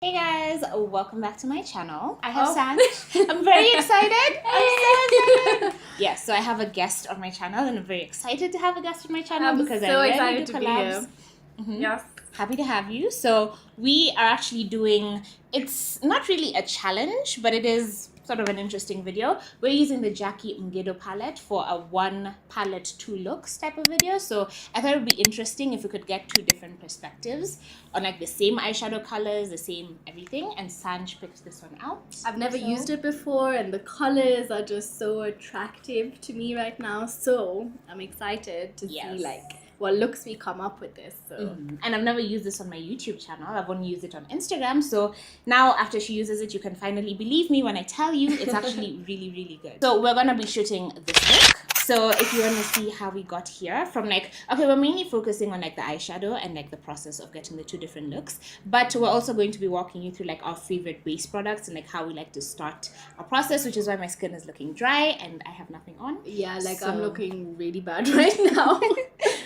Hey guys, welcome back to my channel. I have SANJ. I'm very excited. I'm so excited. Yes, so I have a guest on my channel and I'm very excited to have a guest on my channel because so I excited rarely do to collabs. be here. Yes. Happy to have you. So we are actually doing, it's not really a challenge, but it is sort of an interesting video. We're using the Jacque Mgido palette for a one palette, two looks type of video. So I thought it would be interesting if we could get two different perspectives on like the same eyeshadow colors, the same everything, and SANJ picked this one out. I've never used it before and the colors are just so attractive to me right now. So I'm excited to see like what looks we come up with this. So And I've never used this on my YouTube channel. I've only used it on Instagram. So now after she uses it, you can finally believe me when I tell you it's actually really, really good. So we're going to be shooting this look. So if you want to see how we got here from like, okay, we're mainly focusing on like the eyeshadow and like the process of getting the two different looks. But we're also going to be walking you through like our favorite base products and like how we like to start our process, which is why my skin is looking dry and I have nothing on. Yeah, like I'm looking really bad right now.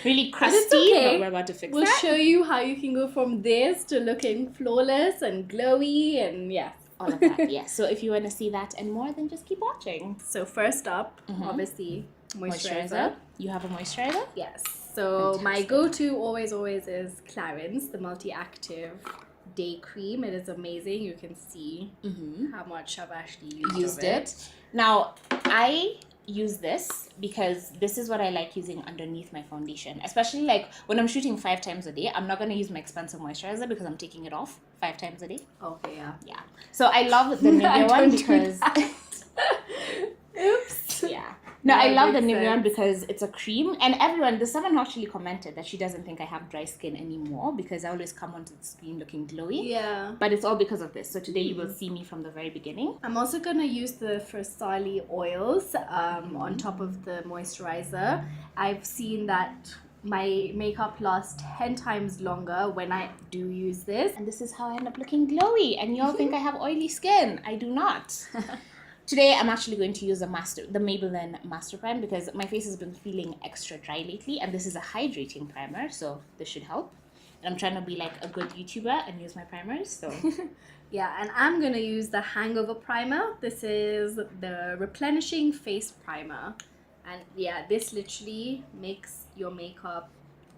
Really crusty, okay. But we're about to fix We'll that. show you how you can go from this to looking flawless and glowy and yeah. All of that, yes. So if you want to see that and more, then just keep watching. So first up, obviously, moisturizer. You have a moisturizer? Yes. So my go-to always is Clarins, the multi-active day cream. It is amazing. You can see how much I've actually used it. Now, I use this because this is what I like using underneath my foundation, especially like when I'm shooting 5 times a day. I'm not going to use my expensive moisturizer because I'm taking it off 5 times a day. Okay, yeah. So I love the Nivea one because oops. Yeah. No, I love the Nivea one because it's a cream, and there's someone who actually commented that she doesn't think I have dry skin anymore because I always come onto the screen looking glowy. Yeah. But it's all because of this. So today you will see me from the very beginning. I'm also going to use the Frasali oils on top of the moisturizer. I've seen that my makeup lasts 10 times longer when I do use this. And this is how I end up looking glowy. And you all think I have oily skin. I do not. Today, I'm actually going to use the Maybelline Master Prime because my face has been feeling extra dry lately. And this is a hydrating primer, so this should help. And I'm trying to be like a good YouTuber and use my primers, so... Yeah, and I'm going to use the Hangover Primer. This is the Replenishing Face Primer. And yeah, this literally makes your makeup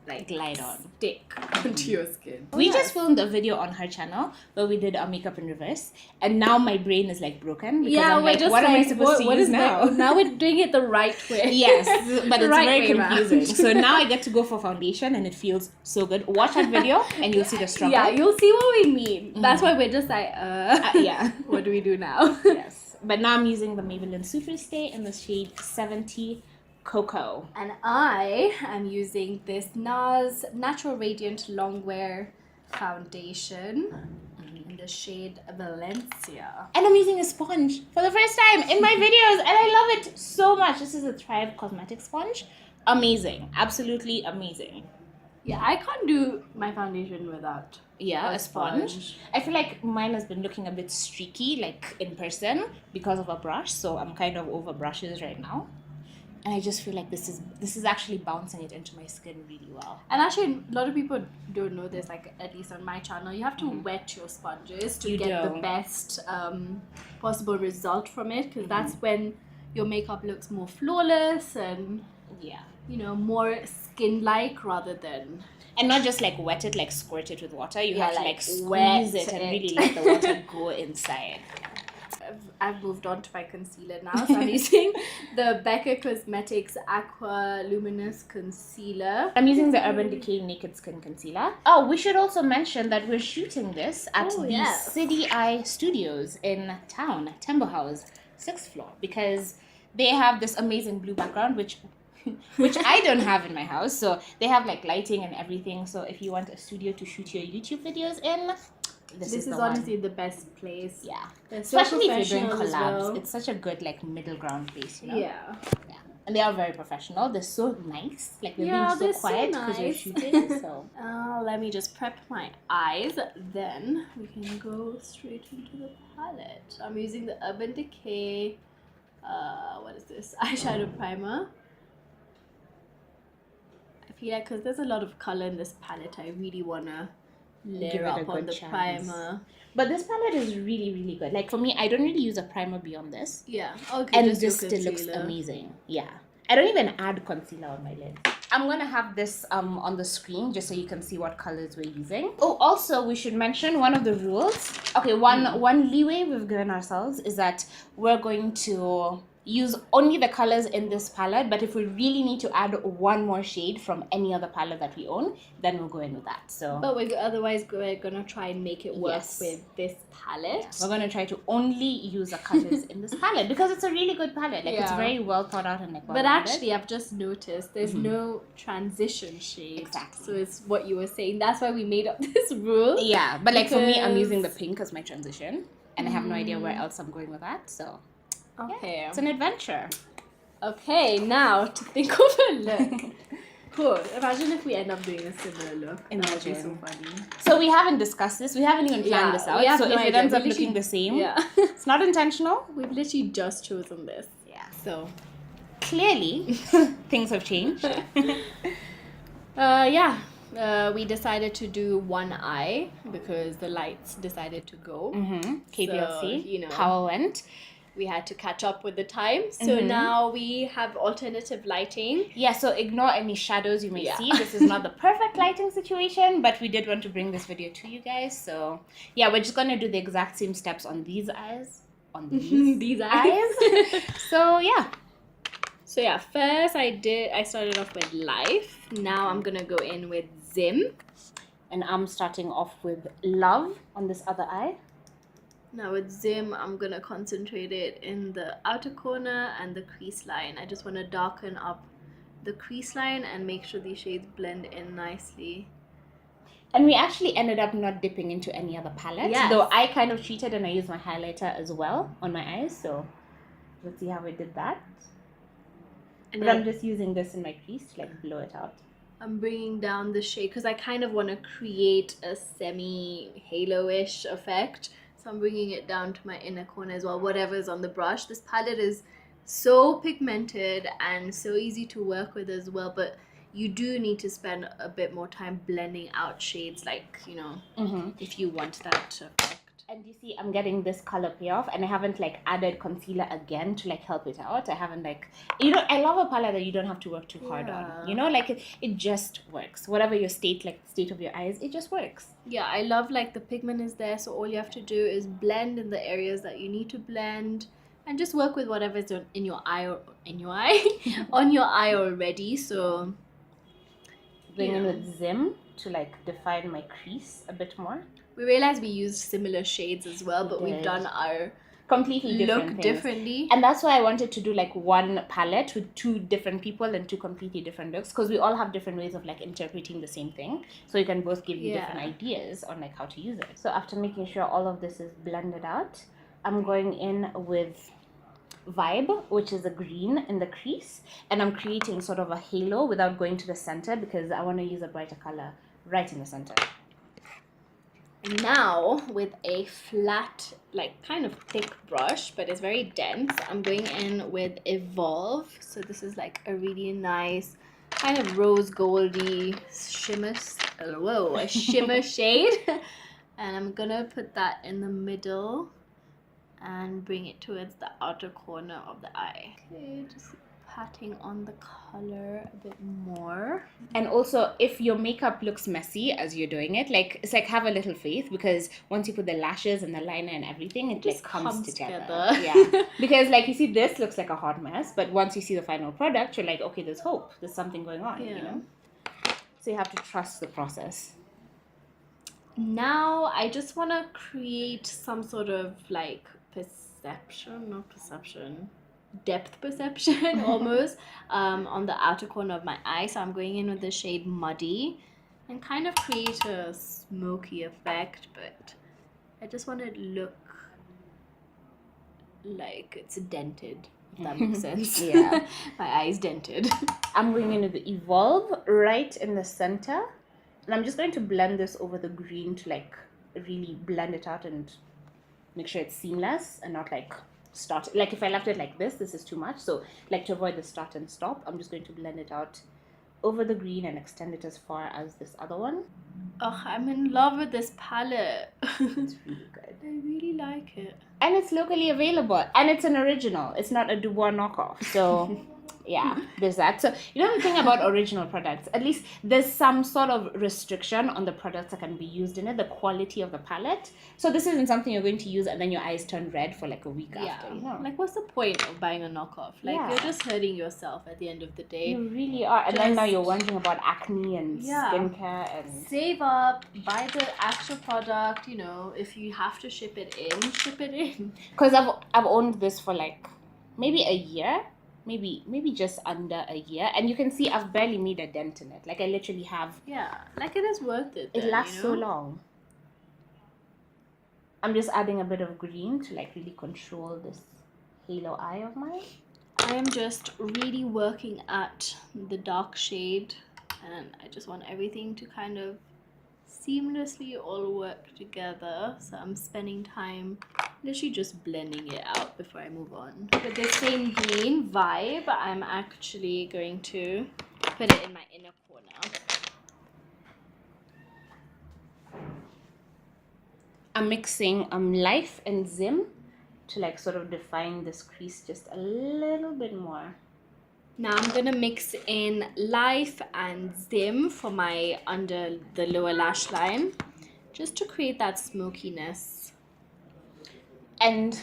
like glide on, stick onto your skin. We just filmed a video on her channel where we did our makeup in reverse, and now my brain is like broken because I'm like, what am I supposed to use now? Now we're doing it the right way. Yes, but it's very confusing. So now I get to go for foundation and it feels so good. Watch that video and you'll see the struggle. Yeah, you'll see what we mean. That's why we're just like, yeah. What do we do now? Yes, but now I'm using the Maybelline Super Stay in the shade 70 Cocoa. And I am using this NARS Natural Radiant Longwear Foundation in the shade Valencia. And I'm using a sponge for the first time in my videos and I love it so much. This is a Thrive Cosmetics sponge. Amazing. Absolutely amazing. Yeah, I can't do my foundation without a sponge. I feel like mine has been looking a bit streaky like in person because of a brush, so I'm kind of over brushes right now. And I just feel like this is actually bouncing it into my skin really well. And actually, a lot of people don't know this, like at least on my channel, you have to wet your sponges to get the best possible result from it, because that's when your makeup looks more flawless and you know, more skin-like rather than... And not just like wet it, like squirt it with water. You have to like squeeze it and really let the water go inside. I've moved on to my concealer now, so I'm using the Becca Cosmetics Aqua Luminous Concealer. I'm using the Urban Decay Naked Skin Concealer. Oh, we should also mention that we're shooting this at the City Eye Studios in town, Tembo House, 6th floor, because they have this amazing blue background, which I don't have in my house. So they have like lighting and everything. So if you want a studio to shoot your YouTube videos in, this is honestly the best place. Yeah, especially if you're doing collabs. It's such a good like middle ground place, you know. Yeah. And they are very professional. They're so nice. Like they're being so quiet because you're shooting. So let me just prep my eyes. Then we can go straight into the palette. I'm using the Urban Decay. What is this? Eyeshadow primer. I feel like because there's a lot of color in this palette, I really wanna layer up on the primer. But this palette is really, really good. Like for me, I don't really use a primer beyond this. Yeah. Okay. And this still looks amazing. Yeah. I don't even add concealer on my lid. I'm gonna have this on the screen just so you can see what colors we're using. Oh, also we should mention one of the rules. Okay, one leeway we've given ourselves is that we're going to use only the colors in this palette, but if we really need to add one more shade from any other palette that we own, then we'll go in with that. So but we're gonna try and make it work with this palette. Yeah, we're gonna try to only use the colors in this palette because it's a really good palette. Like it's very well thought out and like well but actually I've just noticed there's no transition shade. Exactly. So it's what you were saying. That's why we made up this rule. Yeah, but like for me, I'm using the pink as my transition and I have no idea where else I'm going with that. So okay. Yeah, it's an adventure. Okay, now to think of a look. Cool. Imagine if we end up doing a similar look. That would be so funny. So we haven't discussed this. We haven't even planned this out. So if it ends up looking the same, it's not intentional. We've literally just chosen this. Yeah. So clearly, things have changed. We decided to do one eye because the lights decided to go. KPLC, so, power went. We had to catch up with the time. So now we have alternative lighting. Yeah, so ignore any shadows you may see. This is not the perfect lighting situation, but we did want to bring this video to you guys. So yeah, we're just going to do the exact same steps on these eyes. On these eyes. So yeah. So yeah, first I started off with Life. Now I'm going to go in with Zim. And I'm starting off with Love on this other eye. Now with Zim, I'm going to concentrate it in the outer corner and the crease line. I just want to darken up the crease line and make sure these shades blend in nicely. And we actually ended up not dipping into any other palette. Yes. Though I kind of cheated and I used my highlighter as well on my eyes. So let's see how we did that. But I'm just using this in my crease to like blow it out. I'm bringing down the shade because I kind of want to create a semi-halo-ish effect. So I'm bringing it down to my inner corner as well, whatever's on the brush. This palette is so pigmented and so easy to work with as well, but you do need to spend a bit more time blending out shades, like, if you want that effect. And you see, I'm getting this color payoff and I haven't like added concealer again to like help it out. I haven't like, I love a palette that you don't have to work too hard on, like it just works. Whatever your state of your eyes, it just works. Yeah, I love like the pigment is there. So all you have to do is blend in the areas that you need to blend and just work with whatever's in your eye on your eye already. So going in with Zim to like define my crease a bit more. We realized we used similar shades as well, but we've done our completely different things. Differently. And that's why I wanted to do like one palette with two different people and two completely different looks, because we all have different ways of like interpreting the same thing. So you can both give you different ideas on like how to use it. So after making sure all of this is blended out, I'm going in with Vibe, which is a green in the crease, and I'm creating sort of a halo without going to the center because I want to use a brighter color right in the center. Now with a flat, like kind of thick brush, but it's very dense, I'm going in with Evolve. So this is like a really nice kind of rose goldy shimmer shade. And I'm gonna put that in the middle and bring it towards the outer corner of the eye. Okay, just patting on the color a bit more. And also, if your makeup looks messy as you're doing it, like it's like have a little faith, because once you put the lashes and the liner and everything, it just like comes together. Yeah, because like you see, this looks like a hot mess, but once you see the final product, you're like, okay, there's hope, there's something going on. So you have to trust the process. Now I just want to create some sort of like depth perception almost on the outer corner of my eye. So I'm going in with the shade Muddy and kind of create a smoky effect, but I just want it to look like it's dented, if that makes sense. Yeah. My eye's dented. I'm going in with the Evolve right in the center, and I'm just going to blend this over the green to like really blend it out and make sure it's seamless and not like start. Like if I left it like this is too much. So like to avoid the start and stop, I'm just going to blend it out over the green and extend it as far as this other one. Oh, I'm in love with this palette. It's really good. I really like it. And it's locally available. And it's an original. It's not a Dubois knockoff. So, yeah, there's that. So, you know the thing about original products? At least there's some sort of restriction on the products that can be used in it, the quality of the palette. So this isn't something you're going to use and then your eyes turn red for like a week after. You know? Like, what's the point of buying a knockoff? Like, you're just hurting yourself at the end of the day. You really are. And then now you're wondering about acne and skincare and... Save up, buy the actual product, you know, if you have to ship it in. Because I've owned this for like maybe a year. Maybe just under a year, and you can see I've barely made a dent in it. Like I literally have. Yeah, like it is worth it. It lasts so long. I'm just adding a bit of green to like really control this halo eye of mine. I am just really working at the dark shade, and I just want everything to kind of seamlessly all work together. So I'm spending time literally just blending it out before I move on. With the same green vibe, I'm actually going to put it in my inner corner. I'm mixing Life and Zim to like sort of define this crease just a little bit more. Now I'm gonna mix in Life and Zim for my under the lower lash line, just to create that smokiness. And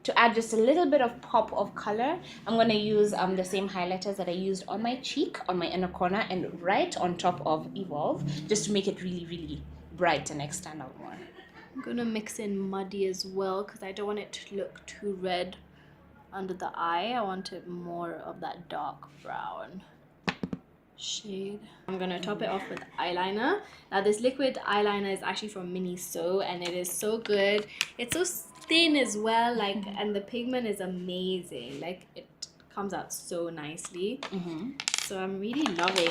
to add just a little bit of pop of color, I'm going to use the same highlighters that I used on my cheek, on my inner corner, and right on top of Evolve, just to make it really, really bright and like stand out more. I'm going to mix in Muddy as well because I don't want it to look too red under the eye. I want it more of that dark brown shade. I'm going to top it off with eyeliner. Now this liquid eyeliner is actually from Miniso and it is so good. It's so thin as well, like, and the pigment is amazing. Like, it comes out so nicely. So I'm really loving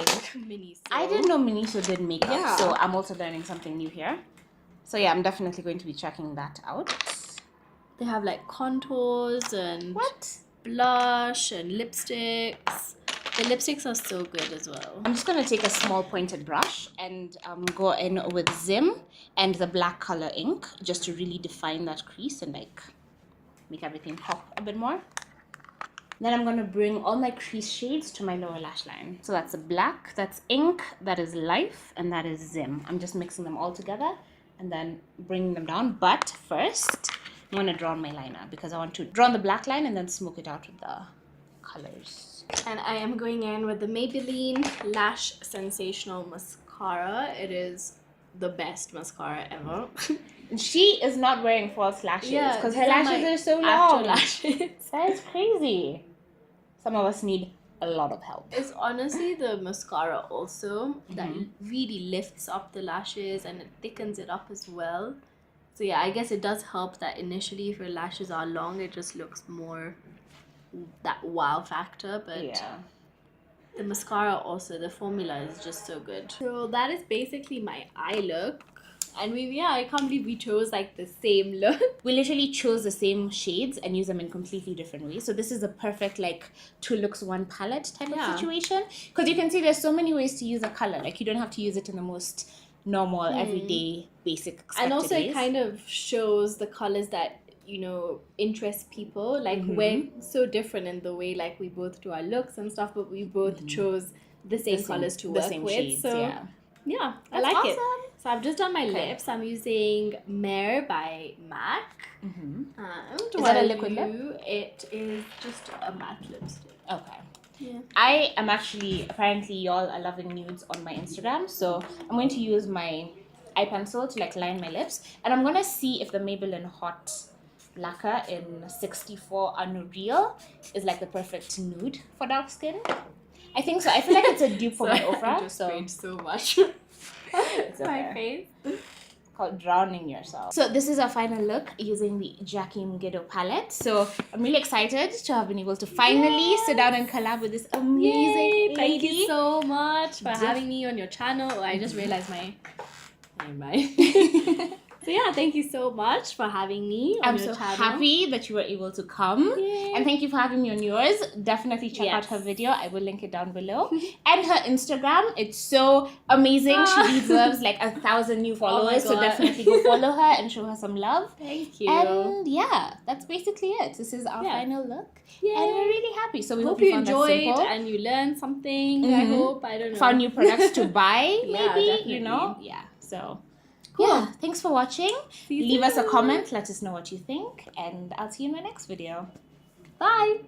Miniso. I didn't know Miniso did makeup, so I'm also learning something new here. So yeah, I'm definitely going to be checking that out. They have like contours and blush and lipsticks. The lipsticks are so good as well. I'm just going to take a small pointed brush and go in with Zim and the black color ink just to really define that crease and like make everything pop a bit more. Then I'm going to bring all my crease shades to my lower lash line. So that's black, that's ink, that is Life, and that is Zim. I'm just mixing them all together and then bringing them down. But first, I'm going to draw on my liner because I want to draw on the black line and then smoke it out with the colors. And I am going in with the Maybelline Lash Sensational Mascara. It is the best mascara ever. She is not wearing false lashes because her lashes are so long. Lashes. That is crazy. Some of us need a lot of help. It's honestly the mascara also that really lifts up the lashes and it thickens it up as well. So yeah, I guess it does help that initially if your lashes are long, it just looks more that wow factor, but the mascara also, the formula is just so good. So that is basically my eye look, and I can't believe we chose like the same look. We literally chose the same shades and use them in completely different ways. So this is a perfect like 2 looks 1 palette type of situation, because you can see there's so many ways to use a color. Like you don't have to use it in the most normal everyday basic expected and also ways. It kind of shows the colors that interest people. Like we're so different in the way like we both do our looks and stuff, but we both chose the same colors to work with. Shades, so yeah, I like it. So I've just done my lips. I'm using Mare by MAC. And is that a liquid lip? It is just a matte lipstick. Okay. Yeah. I am actually, apparently y'all are loving nudes on my Instagram, so I'm going to use my eye pencil to like line my lips, and I'm gonna see if the Maybelline Hot Lacquer in 64 Unreal is like the perfect nude for dark skin. I think so. I feel like it's a dupe for my Ofra. I just sprayed so much. It's my face. Called Drowning Yourself. So this is our final look using the Jacque Mgido palette. So I'm really excited to have been able to finally sit down and collab with this amazing lady. Thank you so much for having me on your channel. I just realized my So yeah, thank you so much for having me on I'm your so channel. happy that you were able to come. Yay. And thank you for having me on yours. Definitely check out her video. I will link it down below. And her Instagram. It's so amazing. She deserves like 1,000 new followers. So definitely go follow her and show her some love. Thank you. And yeah, that's basically it. This is our final look. Yay. And we're really happy. So we hope you found that enjoyed simple. and you learned something. I hope. I don't know. Found new products to buy, maybe, definitely. you know? Yeah. So Cool. yeah, thanks for watching. Leave us a soon. comment. Let us know what you think. And I'll see you in my next video. Bye.